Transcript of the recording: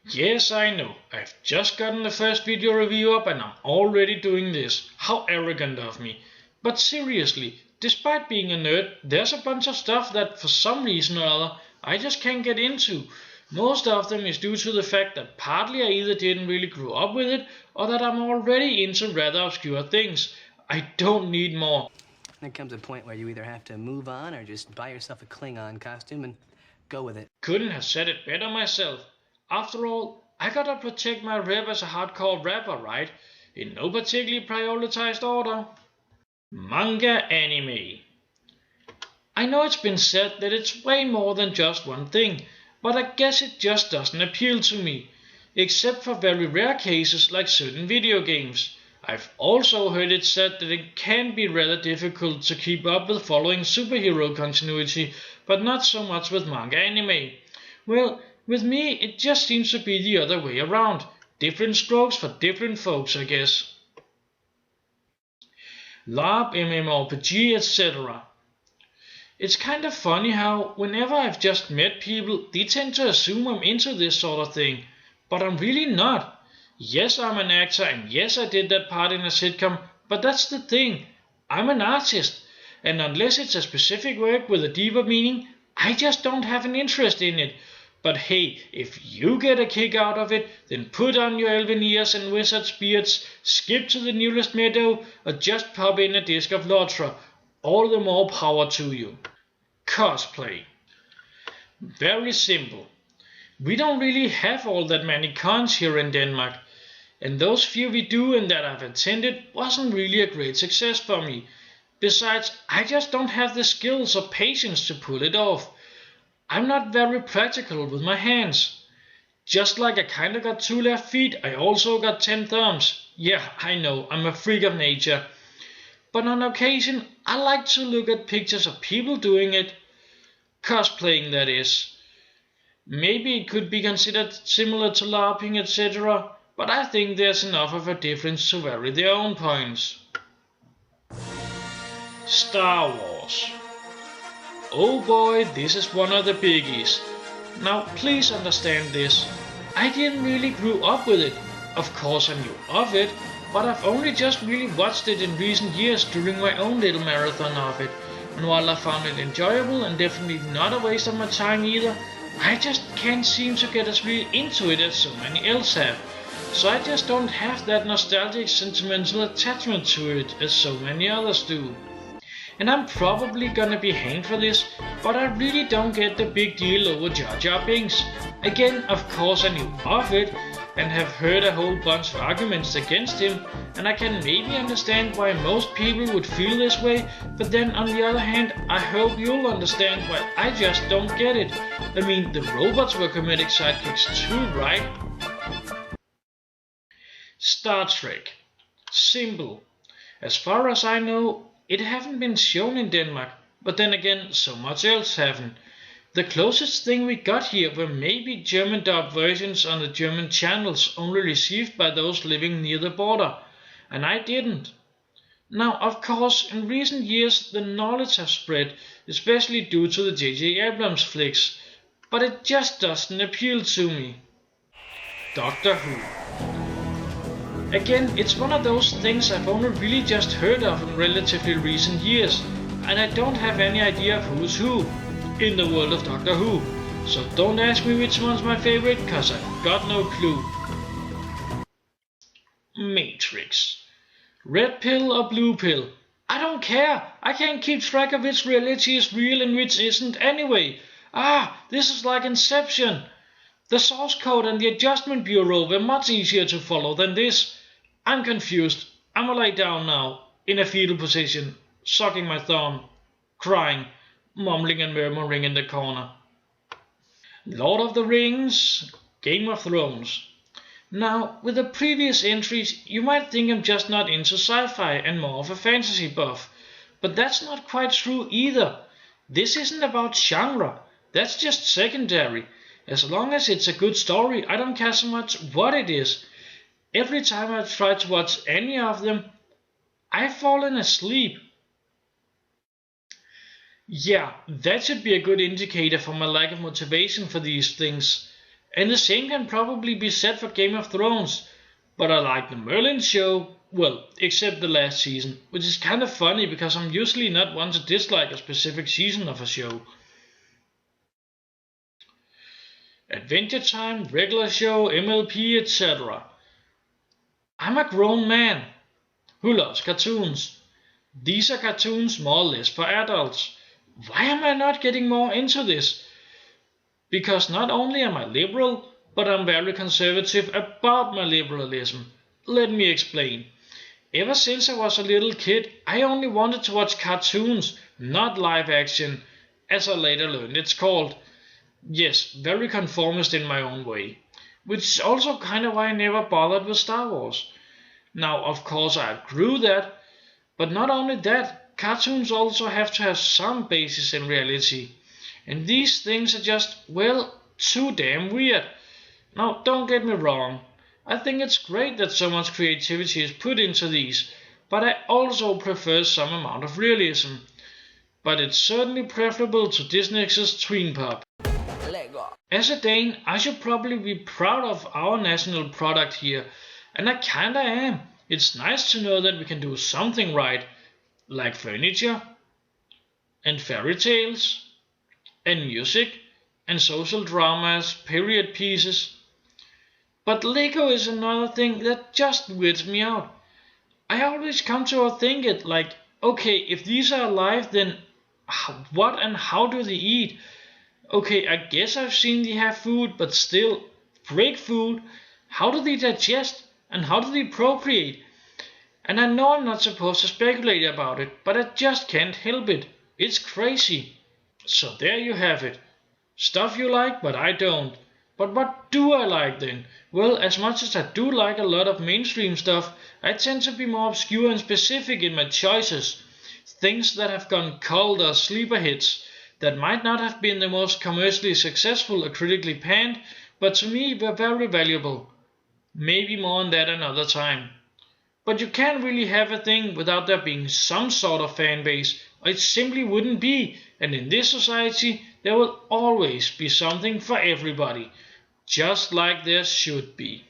Yes, I know. I've just gotten the first video review up and I'm already doing this. How arrogant of me. But seriously, despite being a nerd, there's a bunch of stuff that for some reason or other I just can't get into. Most of them is due to the fact that partly I either didn't really grow up with it or that I'm already into rather obscure things. I don't need more. There comes a point where you either have to move on or just buy yourself a Klingon costume and go with it. Couldn't have said it better myself. After all, I gotta protect my rep as a hardcore rapper, right? In no particularly prioritized order. Manga anime. I know it's been said that it's way more than just one thing, but I guess it just doesn't appeal to me. Except for very rare cases like certain video games. I've also heard it said that it can be rather difficult to keep up with following superhero continuity, but not so much with manga anime. Well, with me it just seems to be the other way around. Different strokes for different folks, I guess. LARP, MMORPG, etc. It's kind of funny how, whenever I've just met people, they tend to assume I'm into this sort of thing. But I'm really not. Yes, I'm an actor, and yes, I did that part in a sitcom, but that's the thing. I'm an artist, and unless it's a specific work with a deeper meaning, I just don't have an interest in it. But hey, if you get a kick out of it, then put on your elven ears and wizard's beards, skip to the newest meadow, or just pop in a disc of Lotra. All the more power to you. Cosplay. Very simple. We don't really have all that many cons here in Denmark, and those few we do and that I've attended wasn't really a great success for me. Besides, I just don't have the skills or patience to pull it off. I'm not very practical with my hands. Just like I kinda got 2 left feet, I also got 10 thumbs. Yeah, I know, I'm a freak of nature. But on occasion, I like to look at pictures of people doing it. Cosplaying, that is. Maybe it could be considered similar to LARPing, etc., but I think there's enough of a difference to vary their own points. Star Wars. Oh boy, this is one of the biggies. Now please understand this. I didn't really grow up with it. Of course I knew of it, but I've only just really watched it in recent years during my own little marathon of it. And while I found it enjoyable and definitely not a waste of my time either, I just can't seem to get as really into it as so many else have. So I just don't have that nostalgic sentimental attachment to it as so many others do. And I'm probably gonna be hanged for this, but I really don't get the big deal over Jar Jar Binks. Again, of course I knew of it, and have heard a whole bunch of arguments against him, and I can maybe understand why most people would feel this way, but then on the other hand, I hope you'll understand why I just don't get it. I mean, the robots were comedic sidekicks too, right? Star Trek. Simple. As far as I know, it haven't been shown in Denmark, but then again, so much else haven't. The closest thing we got here were maybe German dubbed versions on the German channels only received by those living near the border, and I didn't. Now, of course, in recent years the knowledge has spread, especially due to the J.J. Abrams flicks, but it just doesn't appeal to me. Doctor Who. Again, it's one of those things I've only really just heard of in relatively recent years, and I don't have any idea of who's who in the world of Doctor Who, so don't ask me which one's my favorite, cause I've got no clue. Matrix. Red pill or blue pill? I don't care, I can't keep track of which reality is real and which isn't anyway. This is like Inception. The source code and the adjustment bureau were much easier to follow than this. I'm confused. I'ma lay down now, in a fetal position, sucking my thumb, crying, mumbling and murmuring in the corner. Lord of the Rings, Game of Thrones. Now, with the previous entries, you might think I'm just not into sci-fi and more of a fantasy buff, but that's not quite true either. This isn't about genre, that's just secondary. As long as it's a good story, I don't care so much what it is. Every time I've tried to watch any of them, I've fallen asleep. Yeah, that should be a good indicator for my lack of motivation for these things. And the same can probably be said for Game of Thrones, but I like the Merlin show, well, except the last season, which is kind of funny because I'm usually not one to dislike a specific season of a show. Adventure Time, regular show, MLP, etc. I'm a grown man who loves cartoons. These are cartoons more or less for adults. Why am I not getting more into this? Because not only am I liberal, but I'm very conservative about my liberalism. Let me explain. Ever since I was a little kid, I only wanted to watch cartoons, not live action, as I later learned it's called. Yes, very conformist in my own way. Which is also kind of why I never bothered with Star Wars. Now, of course, I outgrew that, but not only that, cartoons also have to have some basis in reality. And these things are just, well, too damn weird. Now, don't get me wrong. I think it's great that so much creativity is put into these, but I also prefer some amount of realism. But it's certainly preferable to Disney's tween pop. As a Dane, I should probably be proud of our national product here, and I kinda am. It's nice to know that we can do something right, like furniture, and fairy tales, and music, and social dramas, period pieces. But Lego is another thing that just weirds me out. I always come to think it like, okay, if these are alive, then what and how do they eat? Okay, I guess I've seen they have food, but still, break food. How do they digest? And how do they procreate? And I know I'm not supposed to speculate about it, but I just can't help it. It's crazy. So there you have it. Stuff you like, but I don't. But what do I like then? Well, as much as I do like a lot of mainstream stuff, I tend to be more obscure and specific in my choices. Things that have gone cold or sleeper hits, that might not have been the most commercially successful or critically panned, but to me were very valuable. Maybe more on that another time. But you can't really have a thing without there being some sort of fan base, or it simply wouldn't be, and in this society there will always be something for everybody, just like there should be.